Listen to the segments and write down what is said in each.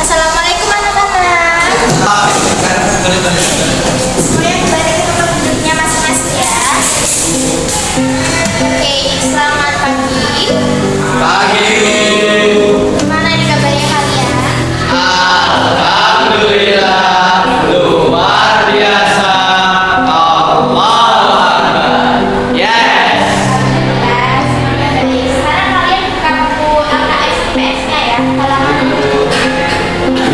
Assalamualaikum anak-anak. Semuanya kembali ke tempat duduknya masing-masing ya. Oke, selamat pagi. Gimana nih kabarnya kalian? Alhamdulillah, luar biasa. Allahu Akbar. Yes. Alhamdulillah, semoga baik. Sekarang kalian buka buku LKS IPS-nya ya. Halaman 7.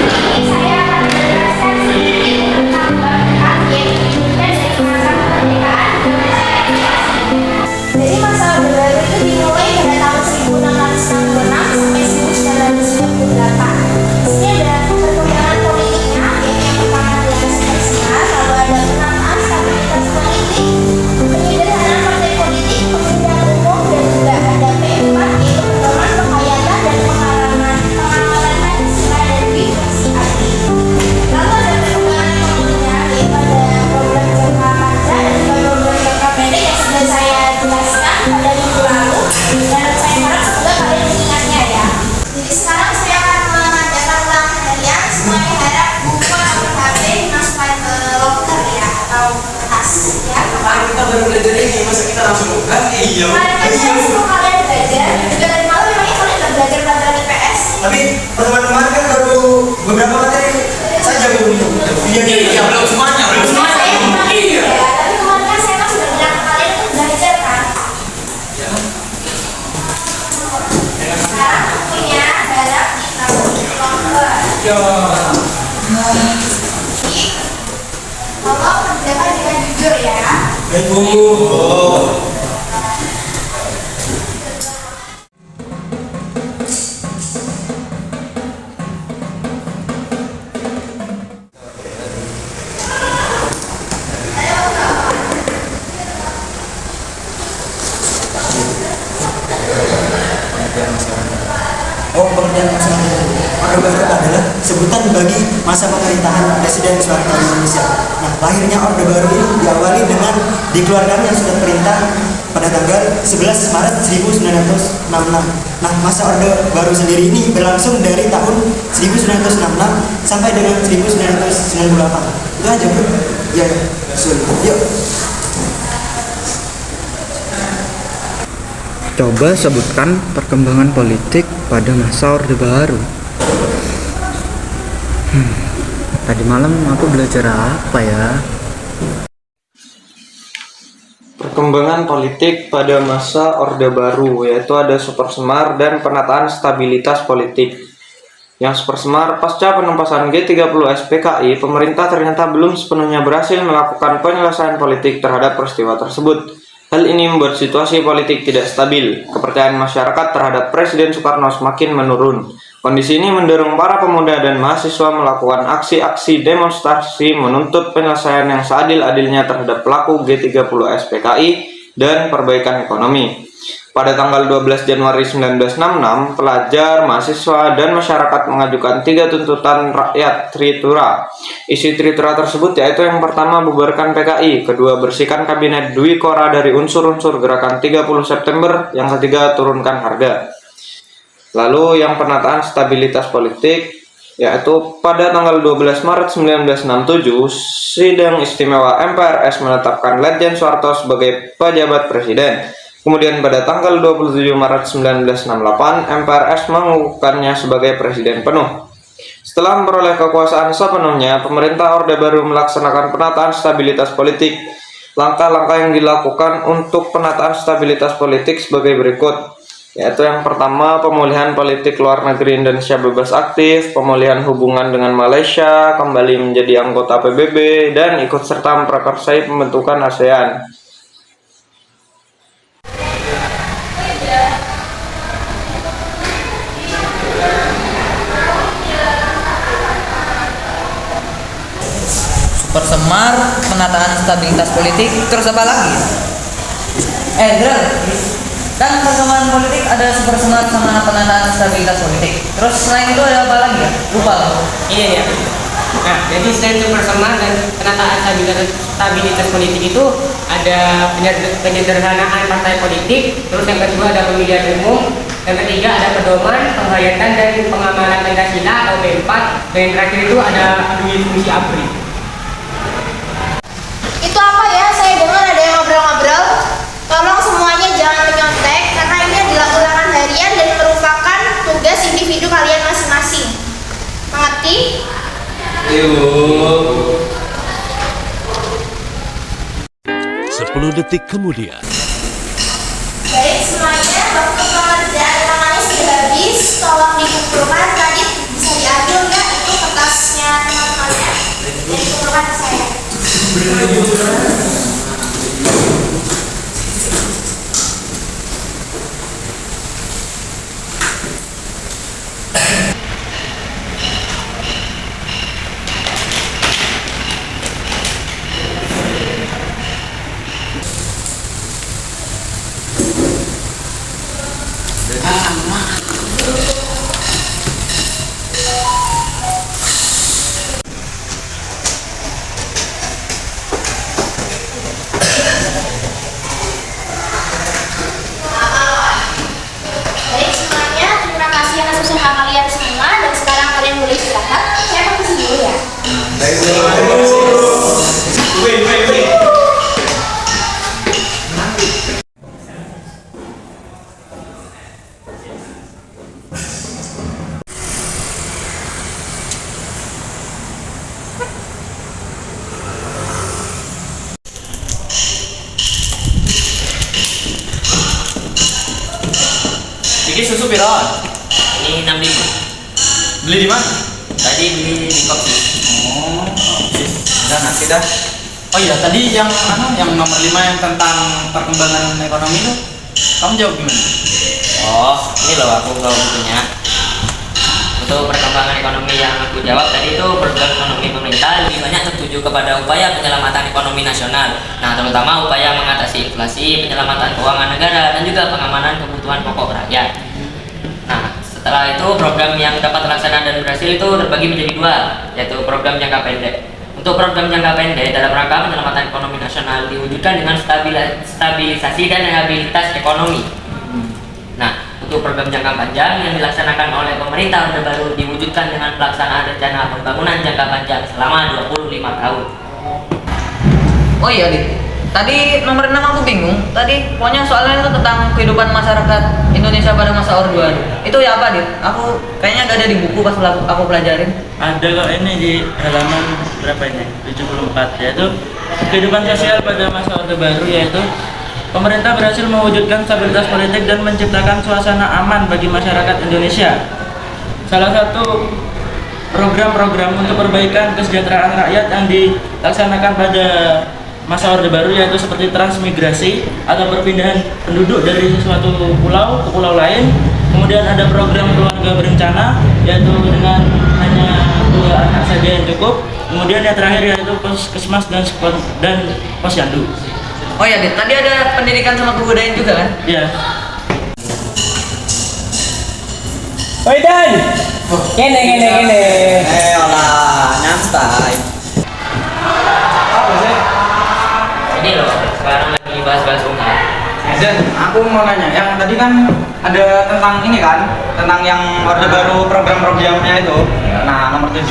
Ini saya akan menjelaskan sedikit tentang kemerdekaan yang diwujudkan dari masa kemerdekaan Indonesia yang asli. Jadi masa Orde Baru itu dimulai pada tahun 1666 sampai 1998. Di sini ada perkembangan politiknya, yaitu yang pertama adalah super semar, lalu ada penataan stabilitas politik, penyederhanaan partai politik, pemilihan umum, dan juga ada P4, yaitu pedoman penghayatan dan pengamalan Pancasila dan Reformasi ABRI. Lalu ada perkembangan ekonominya, yaitu ada program jangka panjang dan juga program jangka pendek yang sudah saya jelaskan pada minggu lalu, dan saya harap semoga kalian mengingatnya ya. Jadi sekarang saya akan mengadakan ulang kalian. Semuanya harap buku atau HP dimasukkan ke locker ya, atau tas ya. Kemarin kita baru belajar ini, masa kita langsung buka? Iya. Kemarin kan saya suruh kalian belajar, juga dari malam memangnya kalian udah belajar pelajaran IPS. Tapi pertemuan kemarin kan baru beberapa materi saja Bu. Iya, belum semuanya, belum semuanya. Saya memang Iya. ya, tapi kemarin kan saya kan sudah bilang ke kalian untuk belajar kan. Sekarang bukunya harap ditaruh di locker. Ya. Tolong kerjakan dengan jujur ya. Baik Bu. Pengertian masyarakat Orde Baru adalah sebutan bagi masa pemerintahan Presiden Soeharto Indonesia. Nah, lahirnya Orde Baru ini diawali dengan dikeluarkannya surat perintah pada tanggal 11 Maret 1966. Nah, masa Orde Baru sendiri ini berlangsung dari tahun 1966 sampai dengan 1998. Itu aja, Bro. Ya, yuk. Coba sebutkan perkembangan politik pada masa Orde Baru. Tadi malam aku belajar apa ya? Perkembangan politik pada masa Orde Baru, yaitu ada super semar dan penataan stabilitas politik. Yang super semar, pasca penumpasan G30 SPKI, pemerintah ternyata belum sepenuhnya berhasil melakukan penyelesaian politik terhadap peristiwa tersebut. Hal ini membuat situasi politik tidak stabil. Kepercayaan masyarakat terhadap Presiden Soekarno semakin menurun. Kondisi ini mendorong para pemuda dan mahasiswa melakukan aksi-aksi demonstrasi menuntut penyelesaian yang seadil-adilnya terhadap pelaku G30 SPKI dan perbaikan ekonomi. Pada tanggal 12 Januari 1966, pelajar, mahasiswa, dan masyarakat mengajukan 3 tuntutan rakyat Tritura. Isi Tritura tersebut yaitu yang pertama bubarkan PKI, kedua bersihkan kabinet Dwi Kora dari unsur-unsur gerakan 30 September, yang ketiga turunkan harga. Lalu yang penataan stabilitas politik, yaitu pada tanggal 12 Maret 1967, Sidang Istimewa MPRS menetapkan Letjen Soeharto sebagai pejabat presiden. Kemudian pada tanggal 27 Maret 1968, MPRS mengukuhkannya sebagai presiden penuh. Setelah memperoleh kekuasaan sepenuhnya, pemerintah Orde Baru melaksanakan penataan stabilitas politik. Langkah-langkah yang dilakukan untuk penataan stabilitas politik sebagai berikut. yaitu yang pertama pemulihan politik luar negeri Indonesia bebas aktif, pemulihan hubungan dengan Malaysia, kembali menjadi anggota PBB, dan ikut serta memprakarsai pembentukan ASEAN. Persemar, penataan stabilitas politik, terus apa lagi? Dran, kan perkembangan politik ada supersemar sama penataan stabilitas politik. Terus selain itu ada apa lagi ya? Lupa loh. Iya ya. Nah, jadi selain supersemar dan penataan stabilitas politik itu ada penyederhanaan partai politik, terus yang kedua ada pemilihan umum, yang ketiga ada pedoman, penghayatan dan pengamalan Pancasila atau P4, dan yang terakhir itu ada fungsi ABRI. Itu apa ya? Saya dengar ada yang ngobrol-ngobrol. Tolong semuanya jangan menyontek karena ini adalah ulangan harian dan merupakan tugas individu kalian masing-masing. Mengerti? 10 detik kemudian. Baik semuanya, waktu pengerjaan tangannya sudah habis. Tolong dikumpulkan. Tadi bisa diambil nggak itu kertasnya teman-temannya? Dikumpulkan ke saya. Baik semuanya, terima kasih atas usaha kalian semua dan sekarang kalian boleh istirahat. Saya permisi dulu ya. Ini susu piron. Ini 65. Beli di mana? Tadi beli di kopi. Oh, udah nanti dah. Oh iya, tadi yang nomor 5 yang tentang perkembangan ekonomi itu kamu jawab gimana? Oh, ini loh aku tahu bukunya. Untuk perkembangan ekonomi yang aku jawab tadi itu program ekonomi pemerintah lebih banyak tertuju kepada upaya penyelamatan ekonomi nasional. Nah, terutama upaya mengatasi inflasi, penyelamatan keuangan negara, dan juga pengamanan kebutuhan pokok rakyat. Nah, setelah itu program yang dapat terlaksana dan berhasil itu terbagi menjadi dua, yaitu program jangka pendek. Untuk program jangka pendek dalam rangka penyelamatan ekonomi nasional diwujudkan dengan stabilisasi dan rehabilitas ekonomi. Nah, untuk program jangka panjang yang dilaksanakan oleh pemerintah Orde Baru diwujudkan dengan pelaksanaan rencana pembangunan jangka panjang selama 25 tahun. Oh iya, Dit. Tadi nomor 6 aku bingung. Tadi pokoknya soalnya itu tentang kehidupan masyarakat Indonesia pada masa Orde Baru. Itu ya apa, Dit? Aku kayaknya gak ada di buku pas aku pelajarin. Ada kok ini di halaman berapa ini? 74, yaitu kehidupan sosial pada masa Orde Baru, yaitu pemerintah berhasil mewujudkan stabilitas politik dan menciptakan suasana aman bagi masyarakat Indonesia. Salah satu program-program untuk perbaikan kesejahteraan rakyat yang dilaksanakan pada masa Orde Baru yaitu seperti transmigrasi atau perpindahan penduduk dari suatu pulau ke pulau lain. Kemudian ada program keluarga berencana yaitu dengan hanya 2 anak saja yang cukup. Kemudian yang terakhir yaitu puskesmas dan posyandu. Oh iya, Dit. Tadi ada pendidikan sama kebudayaan juga kan? Iya. Oi Dan, gini. Olah, nyantai. Ini loh, sekarang lagi bahas-bahas UNHAR. Dan aku mau nanya, yang tadi kan ada tentang ini kan, tentang yang Orde Baru program-programnya itu. Nah, nomor 7.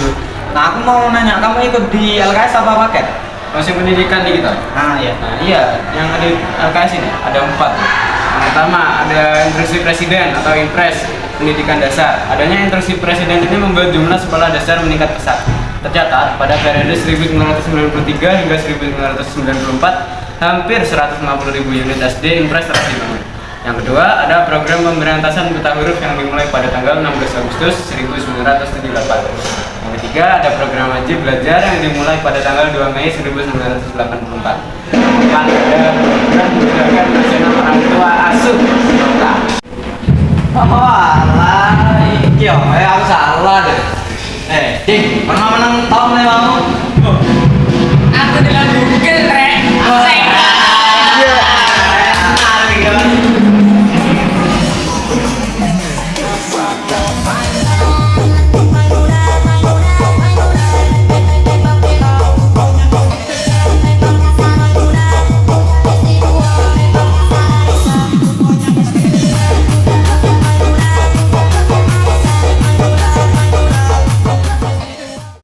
Nah, aku mau nanya, kamu ikut di LKS apa paket? Masih pendidikan digital. Nah, iya. Nah, iya, yang ada di LKS ini ada 4. Yang pertama ada instruksi presiden atau Impres pendidikan dasar. Adanya instruksi presiden ini membuat jumlah sekolah dasar meningkat pesat. Tercatat pada periode 1993 hingga 1994 hampir 150.000 unit SD Impres telah dibangun. Yang kedua, ada program pemberantasan buta huruf yang dimulai pada tanggal 16 Agustus 1978. Yang ketiga, ada program wajib belajar yang dimulai pada tanggal 2 Mei 1984. Kemudian ada program gerakan nasional orang tua asuh. Oh alah, iki yo, aku salah deh. Ding, pernah menang tahun nih mau?